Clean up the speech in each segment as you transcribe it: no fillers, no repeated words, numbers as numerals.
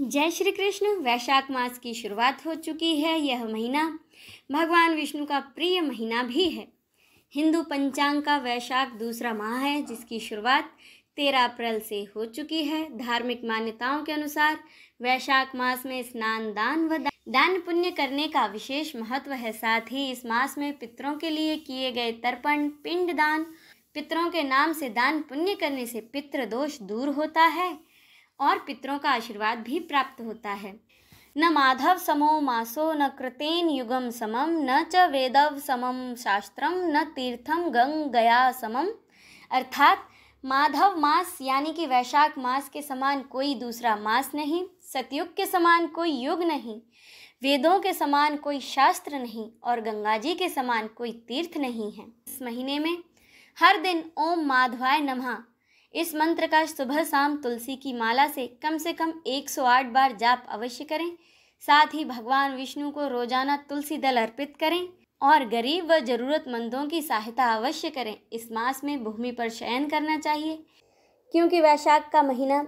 जय श्री कृष्ण। वैशाख मास की शुरुआत हो चुकी है। यह महीना भगवान विष्णु का प्रिय महीना भी है। हिंदू पंचांग का वैशाख दूसरा माह है, जिसकी शुरुआत 13 अप्रैल से हो चुकी है। धार्मिक मान्यताओं के अनुसार वैशाख मास में स्नान, दान व दान पुण्य करने का विशेष महत्व है। साथ ही इस मास में पितरों के लिए किए गए तर्पण, पिंड दान, पितरों के नाम से दान पुण्य करने से पितृ दोष दूर होता है और पितरों का आशीर्वाद भी प्राप्त होता है। न माधव समो मासो न कृतेन युगम समम न च वेदव समम शास्त्रम न तीर्थम गंगया समम। अर्थात माधव मास यानी कि वैशाख मास के समान कोई दूसरा मास नहीं, सतयुग के समान कोई युग नहीं, वेदों के समान कोई शास्त्र नहीं और गंगा जी के समान कोई तीर्थ नहीं है। इस महीने में हर दिन ओम माधवाय नमः इस मंत्र का सुबह शाम तुलसी की माला से कम 108 बार जाप अवश्य करें। साथ ही भगवान विष्णु को रोजाना तुलसी दल अर्पित करें और गरीब व जरूरतमंदों की सहायता अवश्य करें। इस मास में भूमि पर शयन करना चाहिए, क्योंकि वैशाख का महीना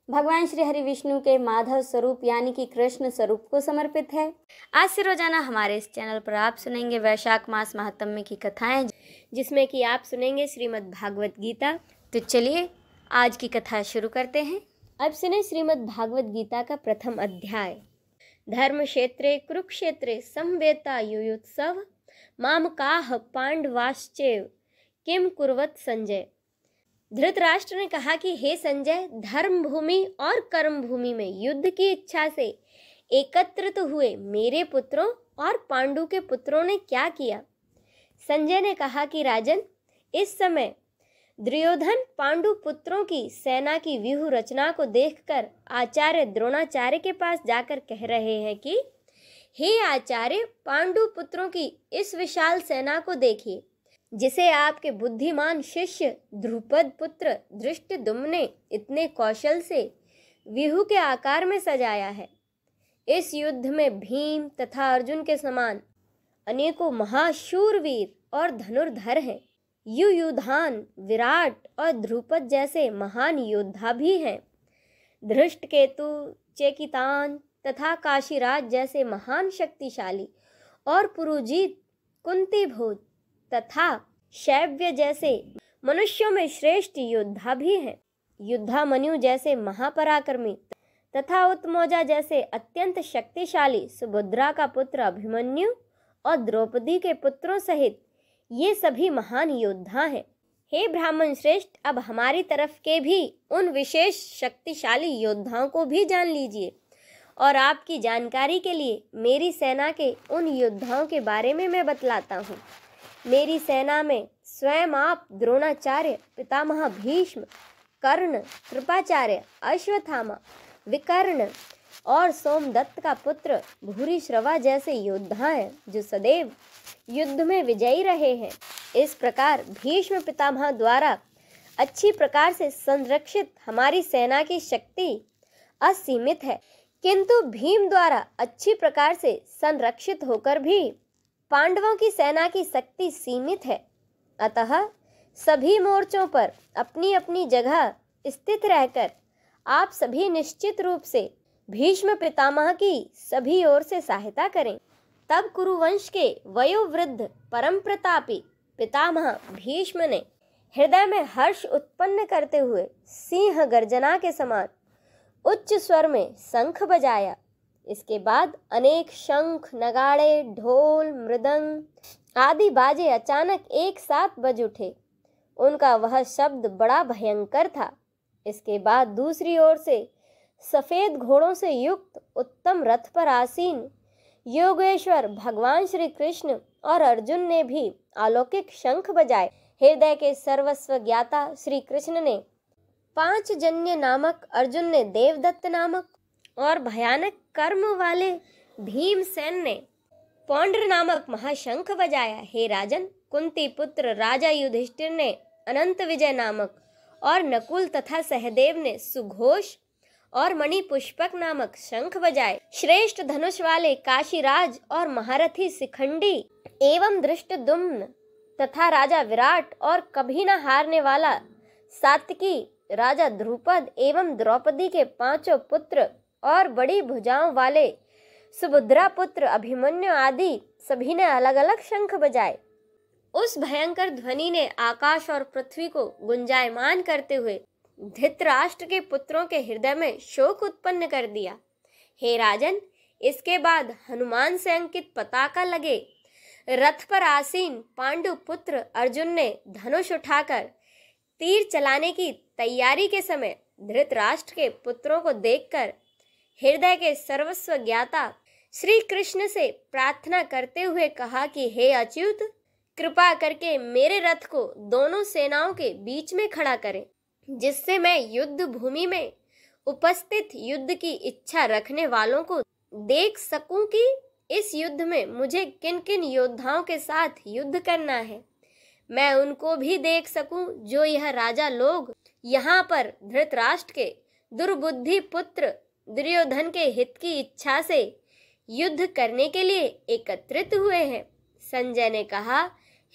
भगवान श्री हरि विष्णु के माधव स्वरूप यानी कि कृष्ण स्वरूप को समर्पित है। आज से रोजाना हमारे इस चैनल पर आप सुनेंगे वैशाख मास महात्म्य की कथाएं, जिसमें कि आप सुनेंगे श्रीमद् भागवत गीता। तो चलिए आज की कथा शुरू करते हैं। अब सुने श्रीमद् भागवत गीता का प्रथम अध्याय। धर्म क्षेत्रे कुरुक्षेत्रे समवेता युयुत्सव मामकाह पांडवाश्चैव किम कुर्वत संजय। धृतराष्ट्र ने कहा कि हे संजय, धर्म भूमि और कर्म भूमि में युद्ध की इच्छा से एकत्रित हुए मेरे पुत्रों और पांडु के पुत्रों ने क्या किया। संजय ने कहा कि राजन, इस समय दुर्योधन पांडु पुत्रों की सेना की व्यूह रचना को देखकर आचार्य द्रोणाचार्य के पास जाकर कह रहे हैं कि हे आचार्य, पांडु पुत्रों की इस विशाल सेना को देखिए, जिसे आपके बुद्धिमान शिष्य द्रुपद पुत्र धृष्टद्युम्न ने इतने कौशल से व्यूह के आकार में सजाया है। इस युद्ध में भीम तथा अर्जुन के समान अनेकों महाशूरवीर और धनुर्धर हैं। युयुधान, विराट और ध्रुपद जैसे महान योद्धा भी हैं। धृष्टकेतु, चेकितान तथा काशीराज जैसे महान शक्तिशाली और पुरुजीत, कुंती भोज तथा शैव्य जैसे मनुष्यों में श्रेष्ठ योद्धा भी हैं। युद्धामन्यु जैसे महापराक्रमी तथा उत्मौजा जैसे अत्यंत शक्तिशाली सुभद्रा का पुत्र अभिमन्यु और द्रौपदी के पुत्रों सहित ये सभी महान योद्धा हैं। हे ब्राह्मण श्रेष्ठ, अब हमारी तरफ के भी उन विशेष शक्तिशाली योद्धाओं को भी जान लीजिए और आपकी जानकारी के लिए मेरी सेना के उन योद्धाओं के बारे में मैं बतलाता हूँ। मेरी सेना में स्वयं आप द्रोणाचार्य, पितामह भीष्म, कर्ण, कृपाचार्य, अश्वत्थामा, विकर्ण और सोमदत्त का पुत्र भूरिश्रवा जैसे योद्धा हैं, जो सदैव युद्ध में विजयी रहे हैं। इस प्रकार भीष्म पितामह द्वारा अच्छी प्रकार से संरक्षित हमारी सेना की शक्ति असीमित है, किंतु भीम द्वारा अच्छी प्रकार से संरक्षित होकर भी पांडवों की सेना की शक्ति सीमित है। अतः सभी मोर्चों पर अपनी अपनी जगह स्थित रहकर आप सभी निश्चित रूप से भीष्म पितामह की सभी ओर से सहायता करें। तब कुरुवंश के वयोवृद्ध परम प्रतापी पितामह भीष्म ने हृदय में हर्ष उत्पन्न करते हुए सिंह गर्जना के समान उच्च स्वर में शंख बजाया। इसके बाद अनेक शंख, नगाड़े, ढोल, मृदंग आदि बाजे अचानक एक साथ बज उठे। उनका वह शब्द बड़ा भयंकर था। इसके बाद दूसरी ओर से सफेद घोड़ों से युक्त उत्तम रथ पर आसीन योगेश्वर भगवान श्री कृष्ण और अर्जुन ने भी अलौकिक शंख बजाए। हृदय के सर्वस्व ज्ञाता श्री कृष्ण ने पांचजन्य नामक, अर्जुन ने देवदत्त नामक और भयानक कर्म वाले भीमसेन ने पौंड्र नामक महाशंख बजाया। हे राजन, कुंती पुत्र राजा युधिष्ठिर ने अनंत विजय नामक और नकुल तथा सहदेव ने सुघोष और मणि पुष्पक नामक शंख बजाए। श्रेष्ठ धनुष वाले काशीराज और महारथी शिखंडी एवं धृष्टद्युम्न तथा राजा विराट और कभी न हारने वाला सात्विकी राजा ध्रुपद एवं द्रौपदी के पांचों पुत्र और बड़ी भुजाओं वाले सुभद्रा पुत्र अभिमन्यु आदि सभी ने अलग अलग शंख बजाए। उस भयंकर ध्वनि ने आकाश और पृथ्वी को गुंजायमान करते हुए धृतराष्ट्र के पुत्रों के हृदय में शोक उत्पन्न कर दिया। हे राजन, इसके बाद हनुमान से अंकित पताका लगे रथ पर आसीन पांडु पुत्र अर्जुन ने धनुष उठाकर तीर चलाने की तैयारी के समय धृतराष्ट्र के पुत्रों को देखकर हृदय के सर्वस्व ज्ञाता श्री कृष्ण से प्रार्थना करते हुए कहा कि हे अच्युत, कृपा करके मेरे रथ को दोनों सेनाओं के बीच में खड़ा करें, जिससे मैं युद्ध भूमि में उपस्थित युद्ध की इच्छा रखने वालों को देख सकूं कि इस युद्ध में मुझे किन किन योद्धाओं के साथ युद्ध करना है। मैं उनको भी देख सकूं जो यह राजा लोग यहाँ पर धृतराष्ट्र के दुर्बुद्धि पुत्र दुर्योधन के हित की इच्छा से युद्ध करने के लिए एकत्रित हुए हैं। संजय ने कहा,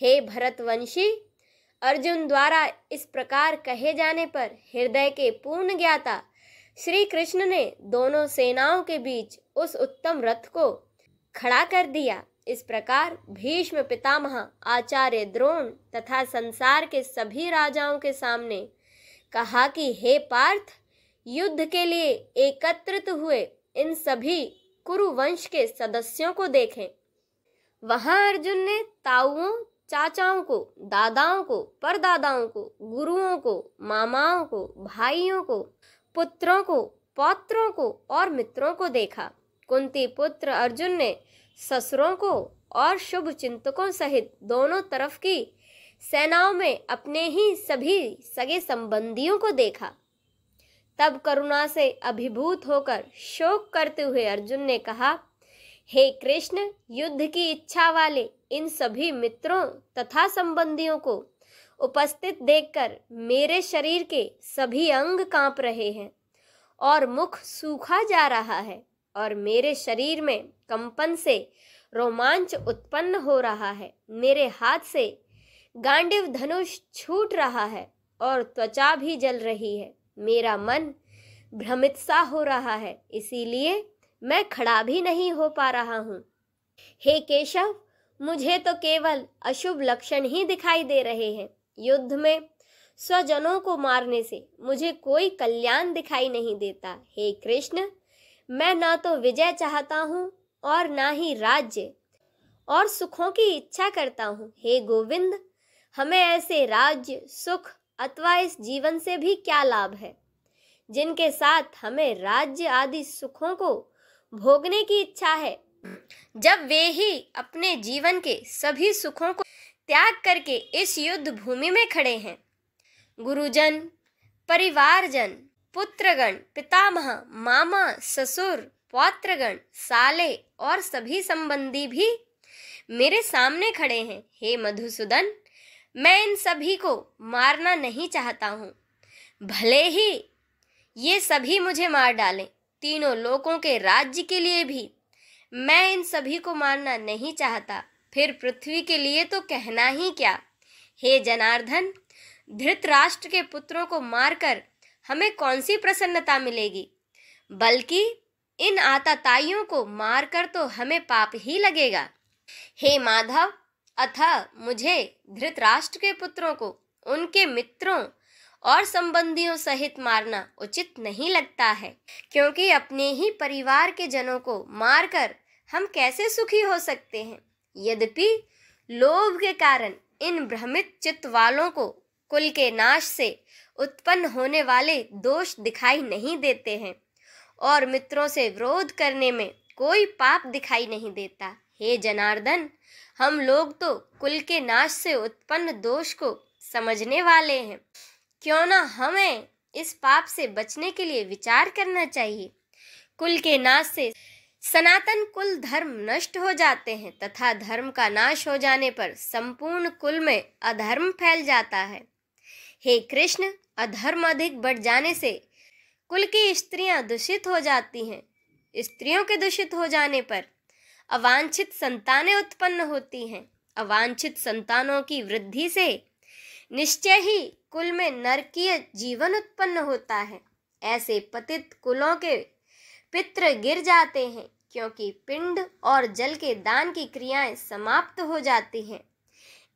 हे भरतवंशी, अर्जुन द्वारा इस प्रकार कहे जाने पर हृदय के पूर्ण ज्ञाता श्री कृष्ण ने दोनों सेनाओं के बीच उस उत्तम रथ को खड़ा कर दिया। इस प्रकार भीष्म पितामह, आचार्य द्रोण तथा संसार के सभी राजाओं के सामने कहा कि हे पार्थ, युद्ध के लिए एकत्रित हुए इन सभी कुरुवंश के सदस्यों को देखें। वहां अर्जुन ने ताऊओं, चाचाओं को, दादाओं को, परदादाओं को, गुरुओं को, मामाओं को, भाइयों को, पुत्रों को, पौत्रों को और मित्रों को देखा। कुंती पुत्र अर्जुन ने ससुरों को और शुभ चिंतकों सहित दोनों तरफ की सेनाओं में अपने ही सभी सगे संबंधियों को देखा। तब करुणा से अभिभूत होकर शोक करते हुए अर्जुन ने कहा, हे कृष्ण, युद्ध की इच्छा वाले इन सभी मित्रों तथा संबंधियों को उपस्थित देखकर मेरे शरीर के सभी अंग कांप रहे हैं और मुख सूखा जा रहा है और मेरे शरीर में कंपन से रोमांच उत्पन्न हो रहा है। मेरे हाथ से गांडीव धनुष छूट रहा है और त्वचा भी जल रही है। मेरा मन भ्रमित सा हो रहा है, इसीलिए मैं खड़ा भी नहीं हो पा रहा हूँ। हे केशव, मुझे तो केवल अशुभ लक्षण ही दिखाई दे रहे हैं। युद्ध में स्वजनों को मारने से मुझे कोई कल्याण दिखाई नहीं देता। हे कृष्ण, मैं न तो विजय चाहता हूँ और ना ही राज्य और सुखों की इच्छा करता हूँ। हे गोविंद, हमें ऐसे राज्य, सुख अथवा इस जीवन से भी क्या लाभ है जिनके साथ हमें राज्य आदि सुखों को भोगने की इच्छा है, जब वे ही अपने जीवन के सभी सुखों को त्याग करके इस युद्ध भूमि में खड़े हैं। गुरुजन, परिवारजन, पुत्रगण, पितामह, मामा, ससुर, पौत्रगण, साले और सभी संबंधी भी मेरे सामने खड़े हैं। हे मधुसूदन, मैं इन सभी को मारना नहीं चाहता हूँ। भले ही ये सभी मुझे मार डालें, तीनों लोकों के राज्य के लिए भी मैं इन सभी को मारना नहीं चाहता। फिर पृथ्वी के लिए तो कहना ही क्या। हे जनार्दन, धृतराष्ट्र के पुत्रों को मारकर हमें कौन सी प्रसन्नता मिलेगी, बल्कि इन आतताइयों को मारकर तो हमें पाप ही लगेगा। हे माधव, अतः मुझे धृतराष्ट्र के पुत्रों को उनके मित्रों और संबंधियों सहित मारना उचित नहीं लगता है, क्योंकि अपने ही परिवार के जनों को मारकर हम कैसे सुखी हो सकते हैं। यद्यपि लोभ के कारण इन भ्रमित चित्त वालों को कुल के नाश से उत्पन्न होने वाले दोष दिखाई नहीं देते हैं और मित्रों से विरोध करने में कोई पाप दिखाई नहीं देता। हे जनार्दन, हम लोग तो कुल के नाश से उत्पन्न दोष को समझने वाले हैं, क्यों ना हमें इस पाप से बचने के लिए विचार करना चाहिए। कुल के नाश से सनातन कुल धर्म नष्ट हो जाते हैं तथा धर्म का नाश हो जाने पर संपूर्ण कुल में अधर्म फैल जाता है। हे कृष्ण, अधर्म अधिक बढ़ जाने से कुल की स्त्रियां दूषित हो जाती हैं। स्त्रियों के दूषित हो जाने पर अवांछित संतानें उत्पन्न होती हैं। अवांछित संतानों की वृद्धि से निश्चय ही कुल में नरकीय जीवन उत्पन्न होता है। ऐसे पतित कुलों के पितृ गिर जाते हैं, क्योंकि पिंड और जल के दान की क्रियाएं समाप्त हो जाती हैं।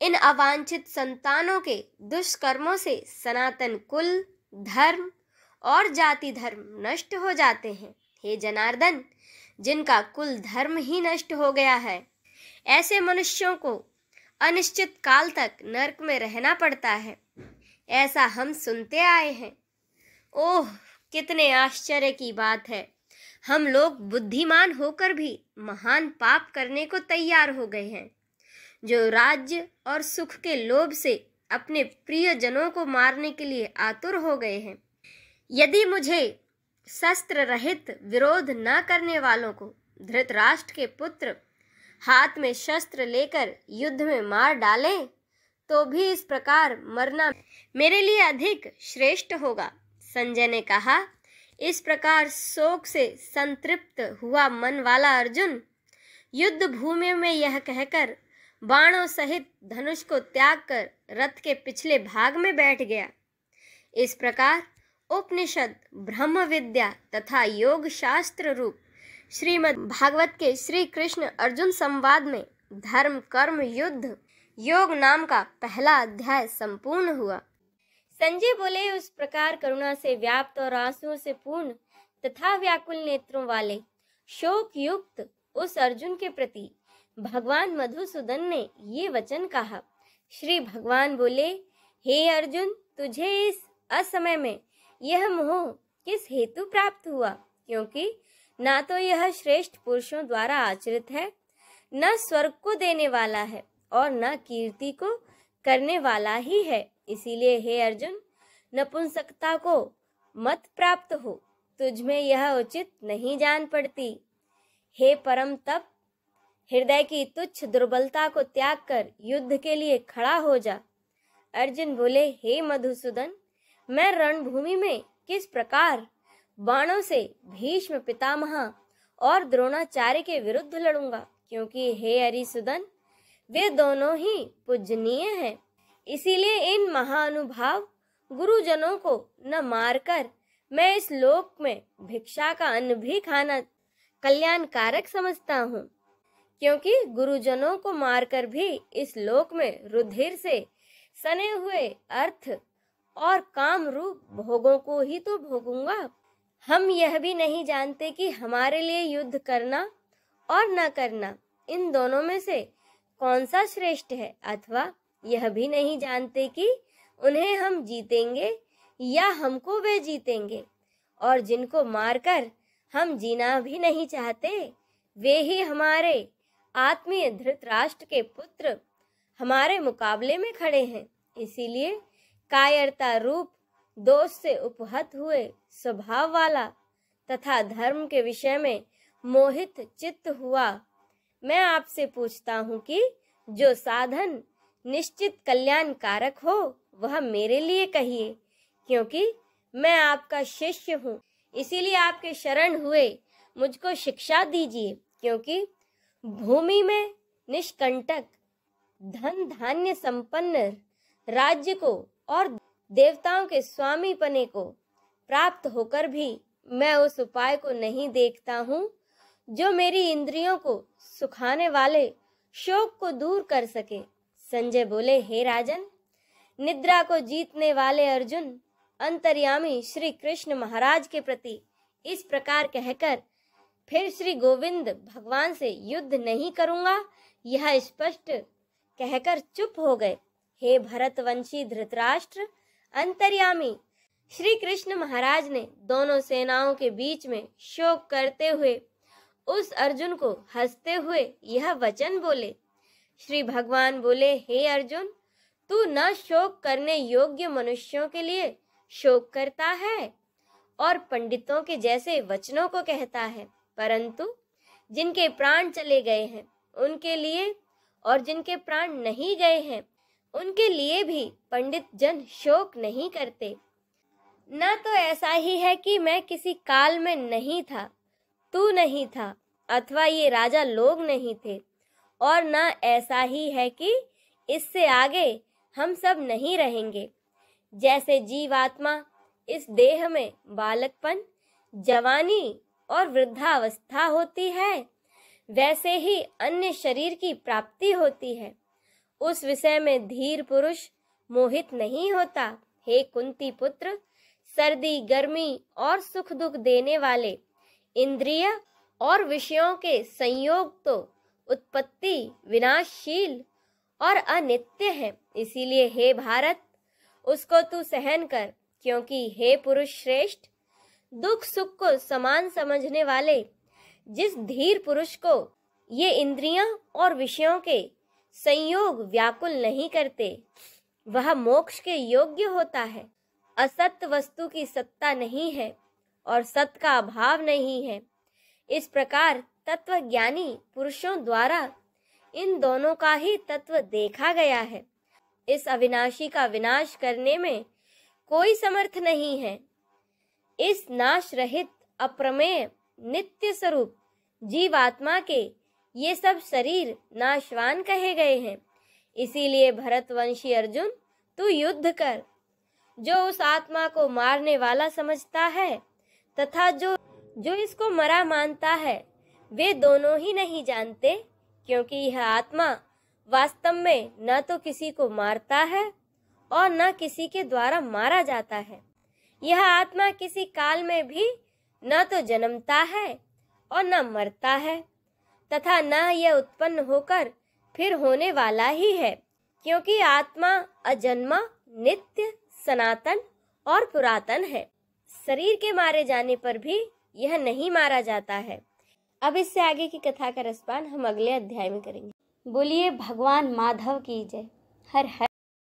इन अवांछित संतानों के दुष्कर्मों से सनातन कुल, धर्म और जाति धर्म नष्ट हो जाते हैं। हे जनार्दन, जिनका कुल धर्म ही नष्ट हो गया है, ऐसे मनुष्यों को अनिश्चित काल तक नरक में रहना पड़ता है, ऐसा हम सुनते आए हैं। ओह, कितने आश्चर्य की बात है, हम लोग बुद्धिमान होकर भी महान पाप करने को तैयार हो गए हैं, जो राज्य और सुख के लोभ से अपने प्रियजनों को मारने के लिए आतुर हो गए हैं। यदि मुझे शस्त्र रहित विरोध न करने वालों को धृतराष्ट्र के पुत्र हाथ में शस्त्र लेकर युद्ध में मार डालें, तो भी इस प्रकार मरना मेरे लिए अधिक श्रेष्ठ होगा। संजय ने कहा। इस प्रकार शोक से संतृप्त हुआ मन वाला अर्जुन युद्ध भूमि में यह कहकर बाणों सहित धनुष को त्याग कर रथ के पिछले भाग में बैठ गया। इस प्रकार उपनिषद, ब्रह्म विद्या तथा योग शास्त्र रूप श्रीमद् भागवत के श्री कृष्ण अर्जुन संवाद में धर्म कर्म युद्ध योग नाम का पहला अध्याय संपूर्ण हुआ। संजय बोले, उस प्रकार करुणा से व्याप्त और आंसुओं से पूर्ण तथा व्याकुल नेत्रों वाले शोक युक्त उस अर्जुन के प्रति भगवान मधुसूदन ने ये वचन कहा। श्री भगवान बोले, हे अर्जुन, तुझे इस असमय में यह मोह किस हेतु प्राप्त हुआ? क्योंकि ना तो यह श्रेष्ठ पुरुषों द्वारा आचरित है, न स्वर्ग को देने वाला है और न कीर्ति को करने वाला ही है। इसीलिए हे अर्जुन, नपुंसकता को मत प्राप्त हो, तुझ में यह उचित नहीं जान पड़ती। हे परम तप, हृदय की तुच्छ दुर्बलता को त्याग कर युद्ध के लिए खड़ा हो जा। अर्जुन बोले, हे मधुसूदन, मैं रणभूमि में किस प्रकार बाणों से भीष्म पितामह और द्रोणाचार्य के विरुद्ध लड़ूंगा? क्योंकि हे अरिसुदन, वे दोनों ही पूजनीय हैं। इसीलिए इन महानुभाव गुरुजनों को न मारकर मैं इस लोक में भिक्षा का अन्न भी खाना कल्याणकारक समझता हूँ। क्योंकि गुरुजनों को मारकर भी इस लोक में रुधिर से सने हुए अर्थ और काम रूप भोगों को ही तो भोगूंगा। हम यह भी नहीं जानते कि हमारे लिए युद्ध करना और न करना, इन दोनों में से कौन सा श्रेष्ठ है, अथवा यह भी नहीं जानते कि उन्हें हम जीतेंगे या हमको वे जीतेंगे। और जिनको मारकर हम जीना भी नहीं चाहते, वे ही हमारे आत्मीय धृतराष्ट्र के पुत्र हमारे मुकाबले में खड़े हैं। इसीलिए कायरता रूप दोष से उपहत हुए स्वभाव वाला तथा धर्म के विषय में मोहित चित्त हुआ मैं आपसे पूछता हूँ कि जो साधन निश्चित कल्याणकारक हो वह मेरे लिए कहिए, क्योंकि मैं आपका शिष्य हूँ। इसीलिए आपके शरण हुए मुझको शिक्षा दीजिए। क्योंकि भूमि में निष्कंटक धन धान्य संपन्न राज्य को और देवताओं के स्वामी पने को प्राप्त होकर भी मैं उस उपाय को नहीं देखता हूँ जो मेरी इंद्रियों को सुखाने वाले शोक को दूर कर सके। संजय बोले, हे राजन, निद्रा को जीतने वाले अर्जुन अंतर्यामी श्री कृष्ण महाराज के प्रति इस प्रकार कहकर फिर श्री गोविंद भगवान से युद्ध नहीं करूंगा यह स्पष्ट कहकर चुप हो गए। हे भरतवंशी धृतराष्ट्र, अंतर्यामी श्री कृष्ण महाराज ने दोनों सेनाओं के बीच में शोक करते हुए उस अर्जुन को हंसते हुए यह वचन बोले। श्री भगवान बोले, हे अर्जुन, तू न शोक करने योग्य मनुष्यों के लिए शोक करता है और पंडितों के जैसे वचनों को कहता है, परंतु जिनके प्राण चले गए हैं उनके लिए और जिनके प्राण नहीं गए हैं उनके लिए भी पंडित जन शोक नहीं करते। न तो ऐसा ही है कि मैं किसी काल में नहीं था, तू नहीं था, अथवा ये राजा लोग नहीं थे, और न ऐसा ही है कि इससे आगे हम सब नहीं रहेंगे। जैसे जीवात्मा इस देह में बालकपन, जवानी और वृद्धावस्था होती है, वैसे ही अन्य शरीर की प्राप्ति होती है। उस विषय में धीर पुरुष मोहित नहीं होता। हे कुंती पुत्र, सर्दी गर्मी और सुख दुख देने वाले इंद्रिय और विषयों के संयोग तो उत्पत्ति विनाशशील और अनित्य है। इसीलिए हे भारत, उसको तू सहन कर, क्योंकि हे पुरुष श्रेष्ठ, दुख सुख को समान समझने वाले जिस धीर पुरुष को ये इंद्रियां और विषयों के संयोग व्याकुल नहीं करते, वह मोक्ष के योग्य होता है। असत वस्तु की सत्ता नहीं है और सत का अभाव नहीं है। इस प्रकार तत्वज्ञानी पुरुषों द्वारा इन दोनों का ही तत्व देखा गया है। इस अविनाशी का विनाश करने में कोई समर्थ नहीं है। इस नाश रहित अप्रमेय नित्य स्वरूप जीवात्मा के ये सब शरीर नाशवान कहे गए हैं। इसीलिए भरतवंशी अर्जुन, तू युद्ध कर। जो उस आत्मा को मारने वाला समझता है तथा जो इसको मरा मानता है, वे दोनों ही नहीं जानते, क्योंकि यह आत्मा वास्तव में न तो किसी को मारता है और न किसी के द्वारा मारा जाता है। यह आत्मा किसी काल में भी न तो जन्मता है और न मरता है, तथा न यह उत्पन्न होकर फिर होने वाला ही है, क्योंकि आत्मा अजन्मा, नित्य, सनातन और पुरातन है। शरीर के मारे जाने पर भी यह नहीं मारा जाता है। अब इससे आगे की कथा का रसपान हम अगले अध्याय में करेंगे। बोलिए भगवान माधव की जय। हर हर